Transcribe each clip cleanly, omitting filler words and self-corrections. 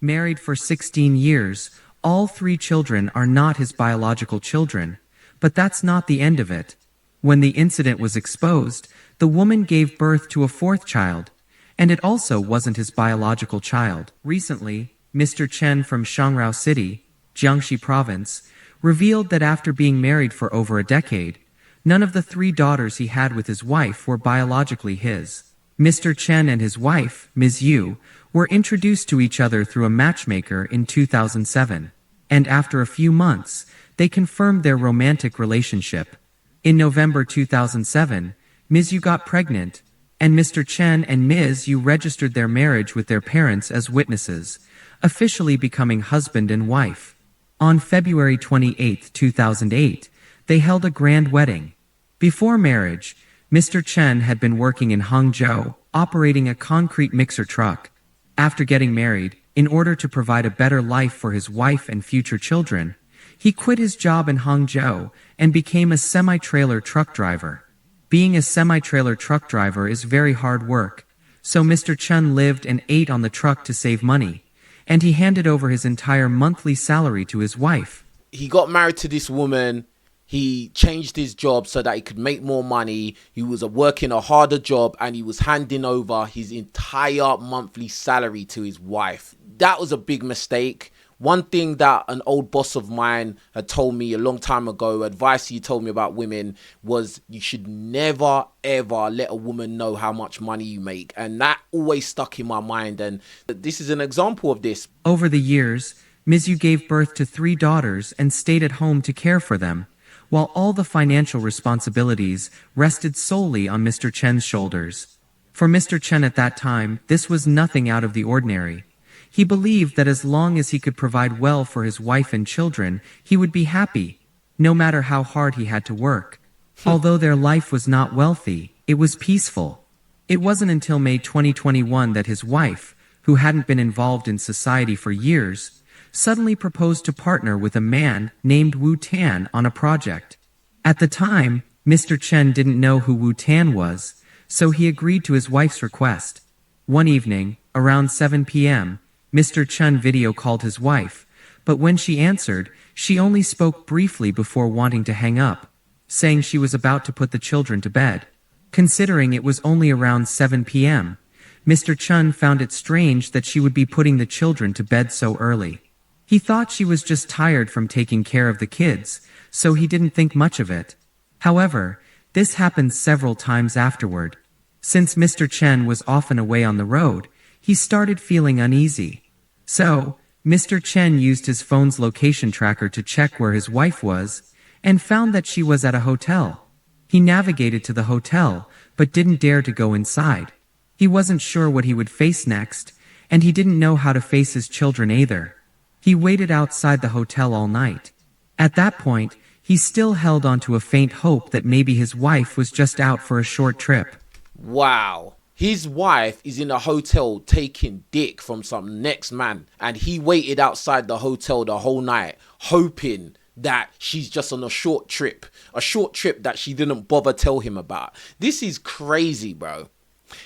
Married for 16 years, all three children are not his biological children. But that's not the end of it. When the incident was exposed, the woman gave birth to a fourth child. And it also wasn't his biological child. Recently, Mr. Chen from Shangrao City, Jiangxi Province, revealed that after being married for over a decade, none of the three daughters he had with his wife were biologically his. Mr. Chen and his wife, Ms. Yu, were introduced to each other through a matchmaker in 2007. And after a few months, they confirmed their romantic relationship. In November 2007, Ms. Yu got pregnant, and Mr. Chen and Ms. Yu registered their marriage with their parents as witnesses, officially becoming husband and wife. On February 28, 2008, they held a grand wedding. Before marriage, Mr. Chen had been working in Hangzhou, operating a concrete mixer truck. After getting married, in order to provide a better life for his wife and future children, he quit his job in Hangzhou and became a semi-trailer truck driver. Being a semi-trailer truck driver is very hard work, so Mr. Chen lived and ate on the truck to save money, and he handed over his entire monthly salary to his wife. He got married to this woman. He changed his job so that he could make more money. He was working a harder job, and he was handing over his entire monthly salary to his wife. That was a big mistake. One thing that an old boss of mine had told me a long time ago, advice he told me about women, was you should never ever let a woman know how much money you make. And that always stuck in my mind. And this is an example of this. Over the years, Ms. Yu gave birth to three daughters and stayed at home to care for them, while all the financial responsibilities rested solely on Mr. Chen's shoulders. For Mr. Chen at that time, this was nothing out of the ordinary. He believed that as long as he could provide well for his wife and children, he would be happy, no matter how hard he had to work. Although their life was not wealthy, it was peaceful. It wasn't until May 2021 that his wife, who hadn't been involved in society for years, suddenly proposed to partner with a man named Wu Tan on a project. At the time, Mr. Chen didn't know who Wu Tan was, so he agreed to his wife's request. One evening, around 7 p.m., Mr. Chen video called his wife, but when she answered, she only spoke briefly before wanting to hang up, saying she was about to put the children to bed. Considering it was only around 7 p.m., Mr. Chen found it strange that she would be putting the children to bed so early. He thought she was just tired from taking care of the kids, so he didn't think much of it. However, this happened several times afterward. Since Mr. Chen was often away on the road, he started feeling uneasy. So, Mr. Chen used his phone's location tracker to check where his wife was, and found that she was at a hotel. He navigated to the hotel, but didn't dare to go inside. He wasn't sure what he would face next, and he didn't know how to face his children either. He waited outside the hotel all night. At that point, he still held on to a faint hope that maybe his wife was just out for a short trip. Wow. His wife is in a hotel taking dick from some next man, and he waited outside the hotel the whole night, hoping that she's just on a short trip that she didn't bother tell him about. This is crazy, bro.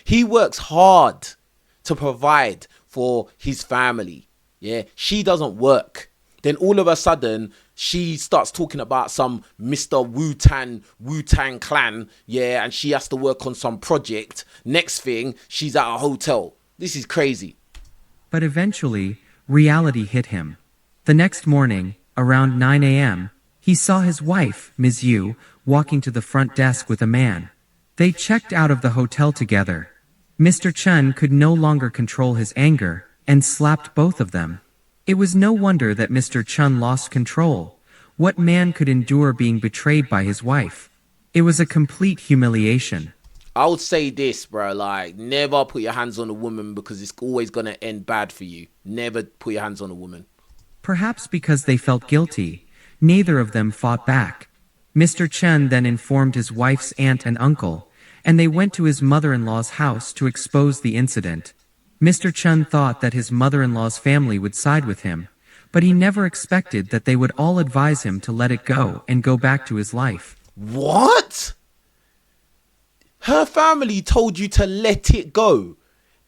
He works hard to provide for his family. Yeah, she doesn't work. Then all of a sudden, she starts talking about some Mr. Wu-Tang clan, yeah, and she has to work on some project. Next thing, she's at a hotel. This is crazy. But eventually, reality hit him. The next morning, around 9 a.m., he saw his wife, Ms. Yu, walking to the front desk with a man. They checked out of the hotel together. Mr. Chen could no longer control his anger, and slapped both of them. It was no wonder that Mr. Chen lost control. What man could endure being betrayed by his wife? It was a complete humiliation. I would say this, bro, like, never put your hands on a woman because it's always going to end bad for you. Never put your hands on a woman. Perhaps because they felt guilty, neither of them fought back. Mr. Chen then informed his wife's aunt and uncle, and they went to his mother-in-law's house to expose the incident. Mr. Chen thought that his mother-in-law's family would side with him, but he never expected that they would all advise him to let it go and go back to his life. What? Her family told you to let it go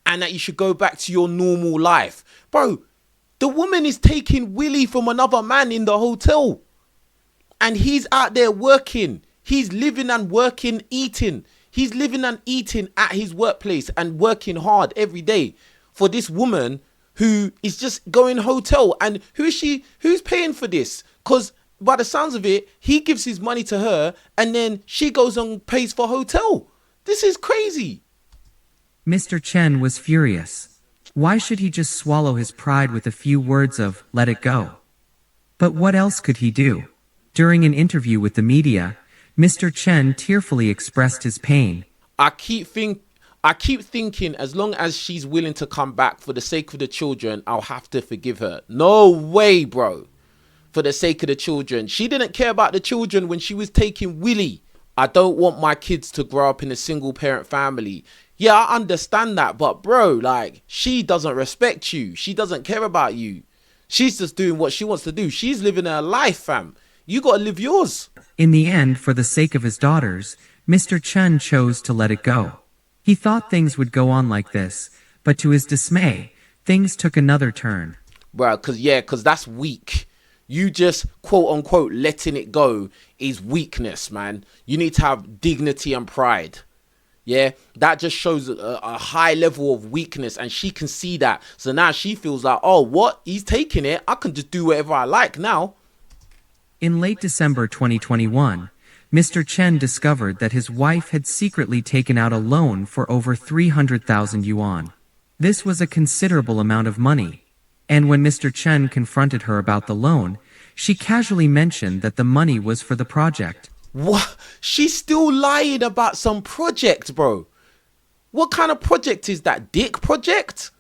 and that you should go back to your normal life. Bro, The woman is taking Willie from another man in the hotel. And he's out there working. He's living and working, eating. He's living and eating at his workplace and working hard every day for this woman who is just going hotel. And who is she? Who's paying for this? Because by the sounds of it, he gives his money to her and then she goes and pays for hotel. This is crazy. Mr. Chen was furious. Why should he just swallow his pride with a few words of, let it go? But what else could he do? During an interview with the media, Mr. Chen tearfully expressed his pain. I keep thinking as long as she's willing to come back for the sake of the children, I'll have to forgive her. No way, bro. For the sake of the children. She didn't care about the children when she was taking Willie. I don't want my kids to grow up in a single parent family. Yeah, I understand that, but bro, like, she doesn't respect you. She doesn't care about you. She's just doing what she wants to do. She's living her life, fam. You gotta live yours. In the end, for the sake of his daughters, Mr. Chen chose to let it go. He thought things would go on like this, but to his dismay, things took another turn. Bro, cause that's weak. You just quote unquote letting it go is weakness, man. You need to have dignity and pride. Yeah, that just shows a high level of weakness, and she can see that. So now she feels like, oh, what? He's taking it. I can just do whatever I like now. In late December 2021, Mr. Chen discovered that his wife had secretly taken out a loan for over 300,000 yuan. This was a considerable amount of money. And when Mr. Chen confronted her about the loan, she casually mentioned that the money was for the project. What? She's still lying about some project, bro. What kind of project is that? Dick project?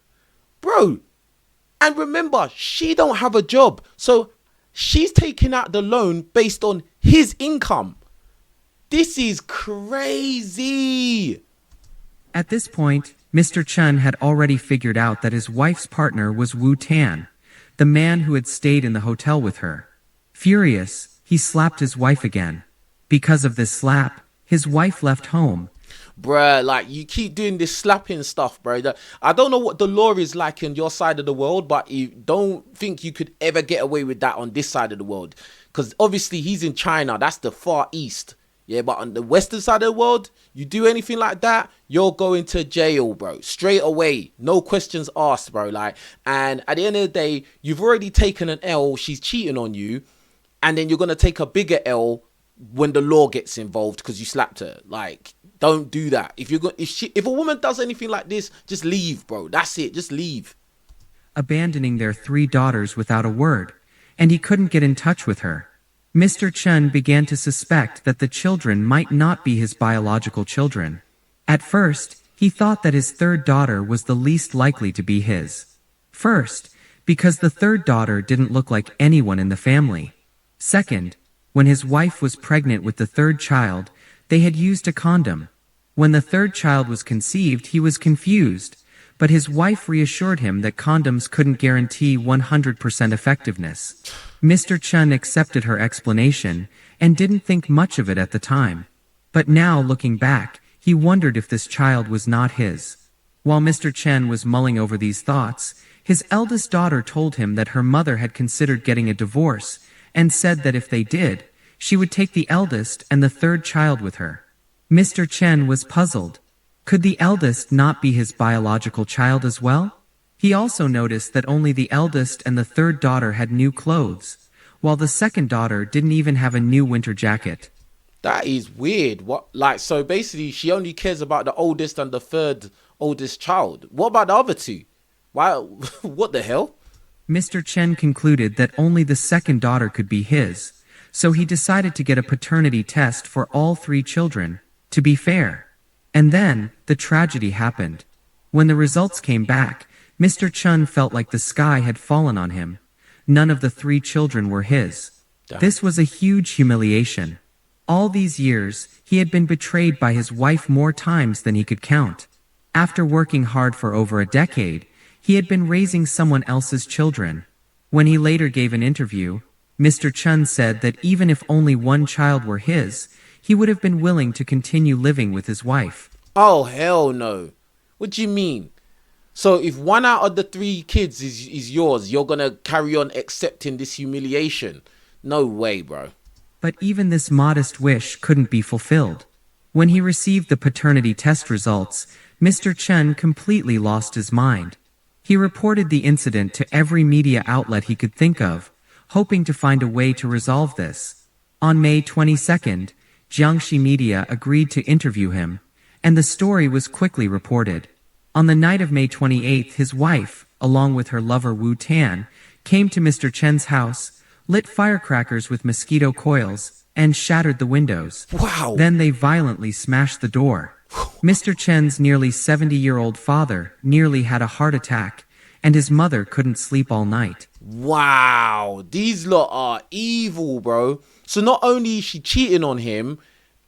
Bro. And remember, she don't have a job. So she's taking out the loan based on his income. This is crazy. At this point, Mr. Chen had already figured out that his wife's partner was Wu Tan, the man who had stayed in the hotel with her. Furious, he slapped his wife again. Because of this slap, his wife left home. Bruh, like, you keep doing this slapping stuff, bro. I don't know what the law is like in your side of the world, but you don't think you could ever get away with that on this side of the world. Because obviously he's in China. That's the Far East. Yeah, but on the western side of the world, you do anything like that, you're going to jail, bro. Straight away. No questions asked, bro. Like, and at the end of the day, you've already taken an L. She's cheating on you. And then you're going to take a bigger L when the law gets involved because you slapped her. Like, don't do that. If a woman does anything like this, just leave, bro. That's it. Just leave. Abandoning their 3 daughters without a word, and he couldn't get in touch with her. Mr. Chen began to suspect that the children might not be his biological children. At first, he thought that his 3rd daughter was the least likely to be his. First, because the 3rd daughter didn't look like anyone in the family. Second, when his wife was pregnant with the 3rd child, they had used a condom. When the 3rd child was conceived, he was confused, but his wife reassured him that condoms couldn't guarantee 100% effectiveness. Mr. Chen accepted her explanation and didn't think much of it at the time. But now, looking back, he wondered if this child was not his. While Mr. Chen was mulling over these thoughts, his eldest daughter told him that her mother had considered getting a divorce and said that if they did, she would take the eldest and the 3rd child with her. Mr. Chen was puzzled. Could the eldest not be his biological child as well? He also noticed that only the eldest and the 3rd daughter had new clothes, while the 2nd daughter didn't even have a new winter jacket. That is weird. What, like, so basically she only cares about the oldest and the 3rd oldest child. What about the other 2? Why? What the hell? Mr. Chen concluded that only the 2nd daughter could be his, so he decided to get a paternity test for all 3 children, to be fair. And then, the tragedy happened. When the results came back, Mr. Chen felt like the sky had fallen on him. None of the 3 children were his. Damn. This was a huge humiliation. All these years, he had been betrayed by his wife more times than he could count. After working hard for over a decade, he had been raising someone else's children. When he later gave an interview, Mr. Chen said that even if only 1 child were his, he would have been willing to continue living with his wife. Oh, hell no. What do you mean? So if one out of the 3 kids is yours, you're gonna carry on accepting this humiliation? No way, bro. But even this modest wish couldn't be fulfilled. When he received the paternity test results, Mr. Chen completely lost his mind. He reported the incident to every media outlet he could think of, hoping to find a way to resolve this. On May 22nd, Jiangxi Media agreed to interview him, and the story was quickly reported. On the night of May 28th, his wife, along with her lover Wu Tan, came to Mr. Chen's house, lit firecrackers with mosquito coils, and shattered the windows. Wow. Then they violently smashed the door. Mr. Chen's nearly 70-year-old father nearly had a heart attack, and his mother couldn't sleep all night. Wow. These lot are evil, bro. So not only is she cheating on him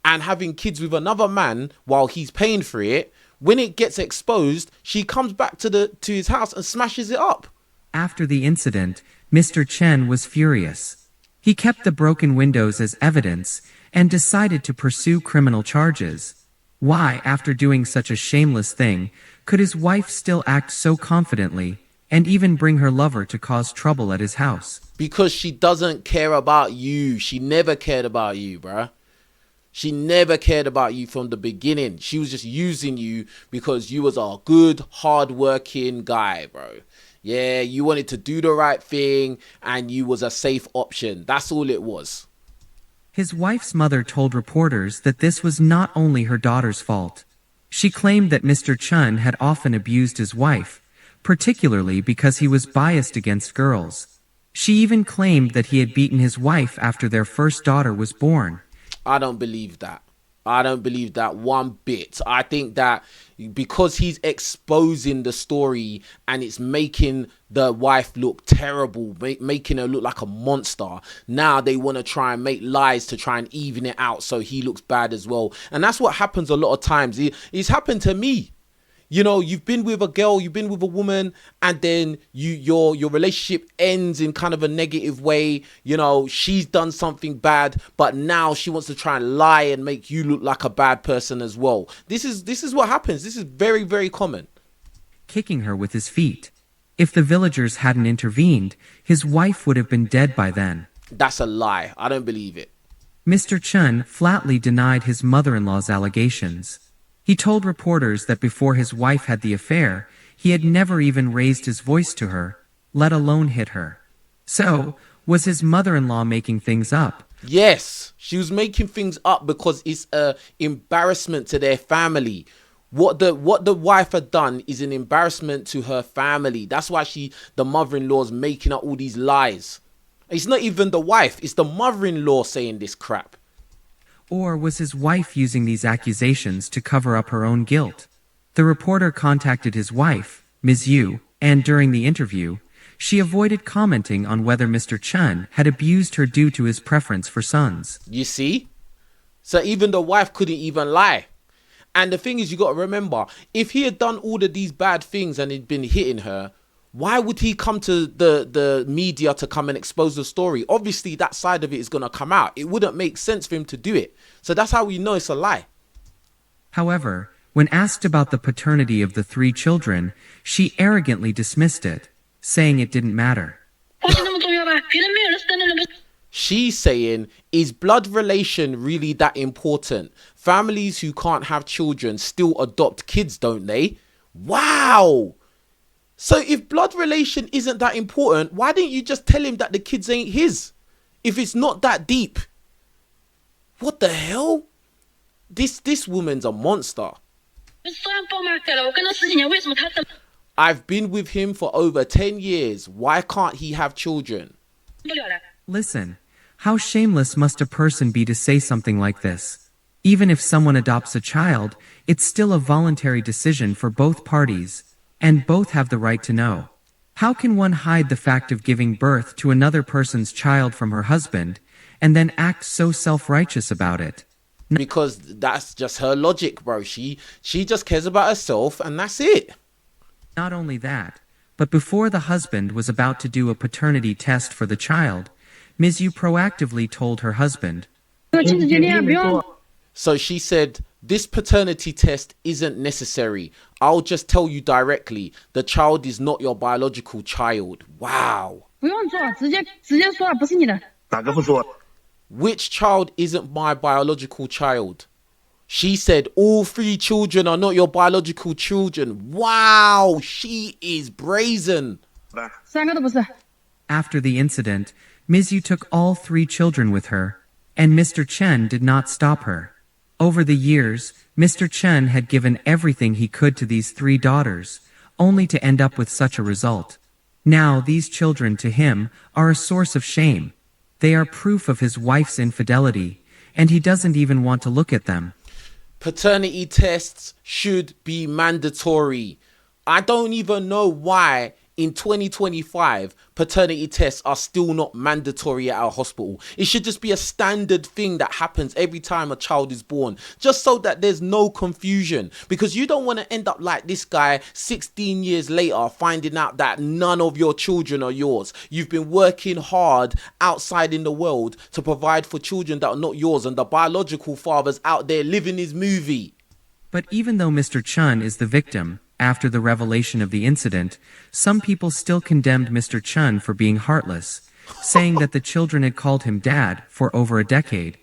and having kids with another man while he's paying for it, when it gets exposed, she comes back to his house and smashes it up. After the incident, Mr. Chen was furious. He kept the broken windows as evidence and decided to pursue criminal charges. Why, after doing such a shameless thing, could his wife still act so confidently and even bring her lover to cause trouble at his house? Because she doesn't care about you. She never cared about you, bruh. She never cared about you from the beginning. She was just using you because you was a good, hard-working guy, bro. Yeah, you wanted to do the right thing and you was a safe option. That's all it was. His wife's mother told reporters that this was not only her daughter's fault. She claimed that Mr. Chen had often abused his wife, particularly because he was biased against girls. She even claimed that he had beaten his wife after their first daughter was born. I don't believe that. I don't believe that one bit. I think that because he's exposing the story and it's making the wife look terrible, making her look like a monster, now they want to try and make lies to try and even it out so he looks bad as well. And that's what happens a lot of times. It's happened to me. You know, you've been with a girl, you've been with a woman, and then your relationship ends in kind of a negative way. You know, she's done something bad, but now she wants to try and lie and make you look like a bad person as well. This is what happens. This is very, very common. Kicking her with his feet. If the villagers hadn't intervened, his wife would have been dead by then. That's a lie. I don't believe it. Mr. Chen flatly denied his mother-in-law's allegations. He told reporters that before his wife had the affair, he had never even raised his voice to her, let alone hit her. So, was his mother-in-law making things up? Yes, she was making things up because it's an embarrassment to their family. What the wife had done is an embarrassment to her family. That's why the mother-in-law's making up all these lies. It's not even the wife, it's the mother-in-law saying this crap. Or was his wife using these accusations to cover up her own guilt? The reporter contacted his wife, Ms. Yu, and during the interview, she avoided commenting on whether Mr. Chen had abused her due to his preference for sons. You see? So even the wife couldn't even lie. And the thing is, you got to remember, if he had done all of these bad things and he'd been hitting her, why would he come to the media to come and expose the story? Obviously, that side of it is going to come out. It wouldn't make sense for him to do it. So that's how we know it's a lie. However, when asked about the paternity of the 3 children, she arrogantly dismissed it, saying it didn't matter. She's saying, is blood relation really that important? Families who can't have children still adopt kids, don't they? Wow! So if blood relation isn't that important, why didn't you just tell him that the kids ain't his? If it's not that deep. What the hell? This woman's a monster. I've been with him for over 10 years. Why can't he have children? Listen, how shameless must a person be to say something like this? Even if someone adopts a child, it's still a voluntary decision for both parties. And both have the right to know. How can one hide the fact of giving birth to another person's child from her husband, and then act so self-righteous about it? Because that's just her logic, bro. She just cares about herself, and that's it. Not only that, but before the husband was about to do a paternity test for the child, Ms. Yu proactively told her husband. So she said This paternity test isn't necessary. I'll just tell you directly, the child is not your biological child. Wow. 不用做，直接说不是你的。哪个不说？ Which child isn't my biological child? She said all 3 children are not your biological children. Wow, she is brazen. 3个都不是。 After the incident, Ms. Yu took all 3 children with her, and Mr. Chen did not stop her. Over the years, Mr. Chen had given everything he could to these 3 daughters, only to end up with such a result. Now these children to him are a source of shame. They are proof of his wife's infidelity, and he doesn't even want to look at them. Paternity tests should be mandatory. I don't even know why in 2025 paternity tests are still not mandatory at our hospital. It should just be a standard thing that happens every time a child is born, just so that there's no confusion, because you don't want to end up like this guy 16 years later finding out that none of your children are yours. You've been working hard outside in the world to provide for children that are not yours, and the biological father's out there living his movie. But even though Mr. Chen is the victim, after the revelation of the incident, some people still condemned Mr. Chen for being heartless, saying that the children had called him dad for over a decade,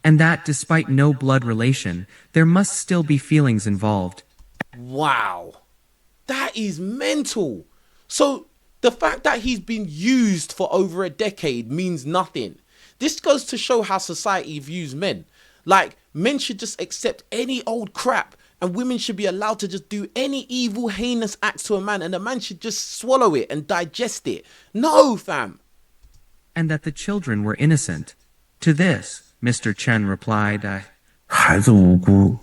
and that despite no blood relation, there must still be feelings involved. Wow, that is mental. So the fact that he's been used for over a decade means nothing. This goes to show how society views men. Like, men should just accept any old crap, and women should be allowed to just do any evil, heinous acts to a man, and a man should just swallow it and digest it. No, fam. And that the children were innocent. To this, Mr. Chen replied, 孩子无辜。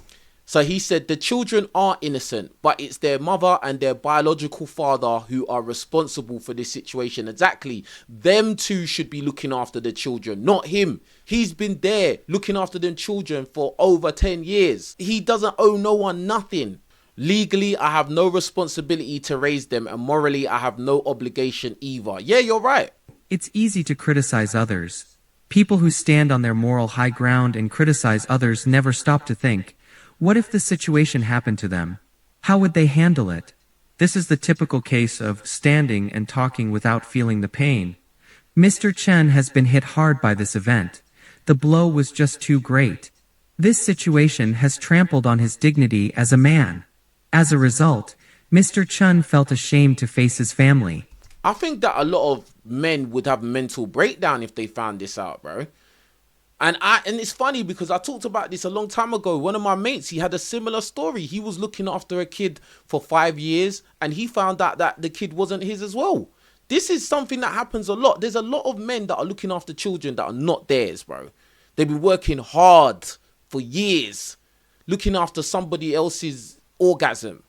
So he said the children are innocent, but it's their mother and their biological father who are responsible for this situation. Exactly. Them two should be looking after the children, not him. He's been there looking after them children for over 10 years. He doesn't owe no one nothing. Legally, I have no responsibility to raise them, and morally, I have no obligation either. Yeah, you're right. It's easy to criticize others. People who stand on their moral high ground and criticize others never stop to think, what if the situation happened to them? How would they handle it? This is the typical case of standing and talking without feeling the pain. Mr. Chen has been hit hard by this event. The blow was just too great. This situation has trampled on his dignity as a man. As a result, Mr. Chen felt ashamed to face his family. I think that a lot of men would have mental breakdown if they found this out, bro. And it's funny because I talked about this a long time ago. One of my mates, he had a similar story. He was looking after a kid for 5 years, and he found out that the kid wasn't his as well. This is something that happens a lot. There's a lot of men that are looking after children that are not theirs, bro. They've been working hard for years, looking after somebody else's orgasm.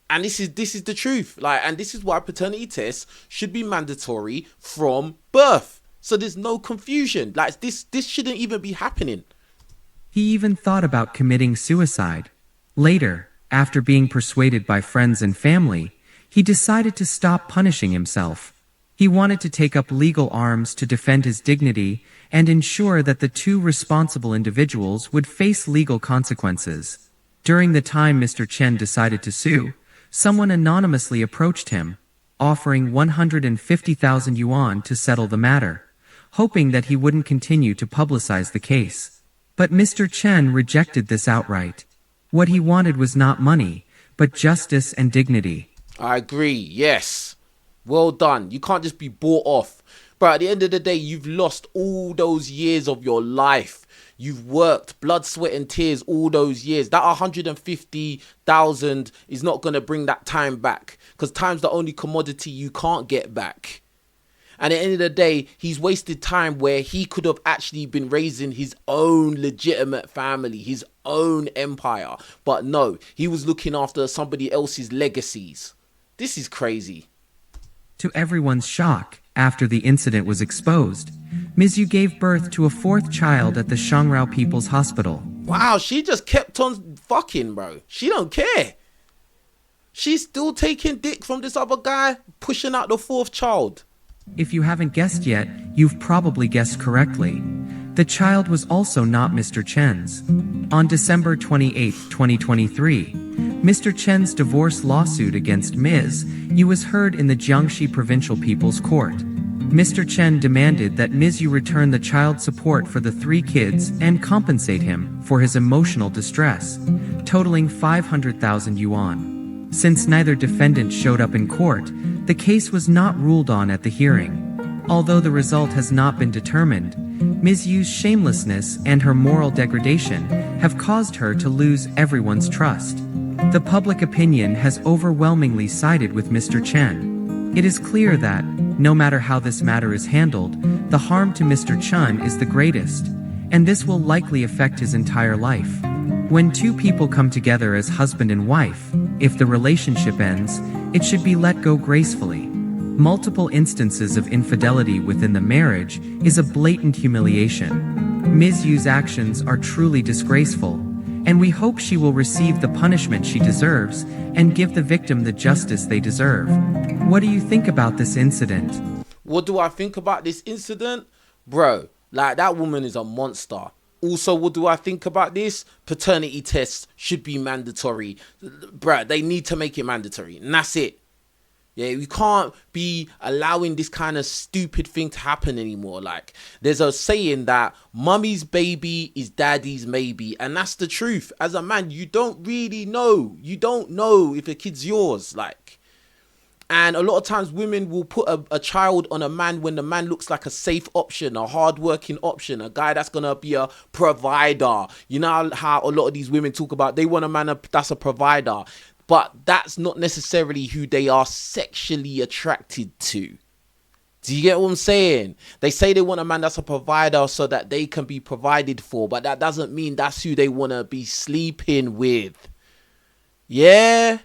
And this is the truth. And this is why paternity tests should be mandatory from birth. So there's no confusion. This shouldn't even be happening. He even thought about committing suicide. Later, after being persuaded by friends and family, he decided to stop punishing himself. He wanted to take up legal arms to defend his dignity and ensure that the 2 responsible individuals would face legal consequences. During the time Mr. Chen decided to sue, someone anonymously approached him, offering 150,000 yuan to settle the matter, hoping that he wouldn't continue to publicize the case. But Mr. Chen rejected this outright. What he wanted was not money, but justice and dignity. I agree, yes. Well done. You can't just be bought off. But at the end of the day, you've lost all those years of your life. You've worked blood, sweat and tears all those years. That 150,000 is not going to bring that time back, because time's the only commodity you can't get back. And at the end of the day, he's wasted time where he could have actually been raising his own legitimate family, his own empire. But no, he was looking after somebody else's legacies. This is crazy. To everyone's shock, after the incident was exposed, Ms. Yu gave birth to a 4th child at the Shangrao People's Hospital. Wow, she just kept on fucking, bro. She don't care. She's still taking dick from this other guy, pushing out the 4th child. If you haven't guessed yet, you've probably guessed correctly. The child was also not Mr. Chen's. On December 28, 2023, Mr. Chen's divorce lawsuit against Ms. Yu was heard in the Jiangxi Provincial People's Court. Mr. Chen demanded that Ms. Yu return the child support for the 3 kids and compensate him for his emotional distress, totaling 500,000 yuan. Since neither defendant showed up in court, the case was not ruled on at the hearing. Although the result has not been determined, Ms. Yu's shamelessness and her moral degradation have caused her to lose everyone's trust. The public opinion has overwhelmingly sided with Mr. Chen. It is clear that, no matter how this matter is handled, the harm to Mr. Chen is the greatest, and this will likely affect his entire life. When 2 people come together as husband and wife, if the relationship ends, it should be let go gracefully. Multiple instances of infidelity within the marriage is a blatant humiliation. Ms. Yu's actions are truly disgraceful, and we hope she will receive the punishment she deserves and give the victim the justice they deserve. What do you think about this incident? What do I think about this incident? Bro, like, that woman is a monster. Also, what do I think about this? Paternity tests should be mandatory. Bruh, they need to make it mandatory, and that's it. Yeah, we can't be allowing this kind of stupid thing to happen anymore. Like, there's a saying that mummy's baby is daddy's maybe, and that's the truth. As a man, you don't really know. You don't know if a kid's yours. Like, and a lot of times women will put a child on a man when the man looks like a safe option, a hard-working option, a guy that's gonna be a provider. You know how a lot of these women talk about they want a man that's a provider. But that's not necessarily who they are sexually attracted to. Do you get what I'm saying? They say they want a man that's a provider so that they can be provided for, but that doesn't mean that's who they want to be sleeping with. Yeah?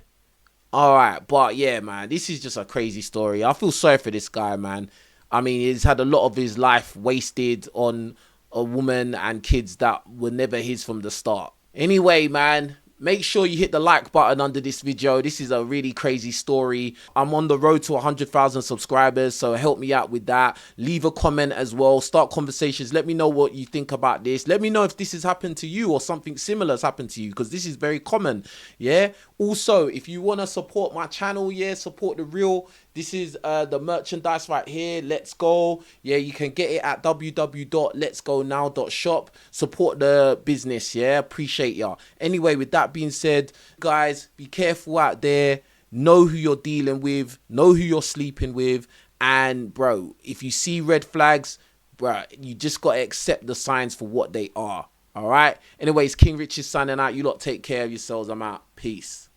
Alright, but yeah, man, this is just a crazy story. I feel sorry for this guy, man. I mean, he's had a lot of his life wasted on a woman and kids that were never his from the start. Anyway, man, make sure you hit the like button under this video. This is a really crazy story. I'm on the road to 100,000 subscribers, so help me out with that. Leave a comment as well. Start conversations. Let me know what you think about this. Let me know if this has happened to you or something similar has happened to you, because this is very common. Yeah. Also, if you want to support my channel, yeah, support the real. This is the merchandise right here. Let's go. Yeah, you can get it at www.letsgonow.shop. Support the business. Yeah, appreciate y'all. Anyway, with that being said, guys, be careful out there. Know who you're dealing with. Know who you're sleeping with. And bro, if you see red flags, bro, you just got to accept the signs for what they are. All right. Anyways, King Richez signing out. You lot take care of yourselves. I'm out. Peace.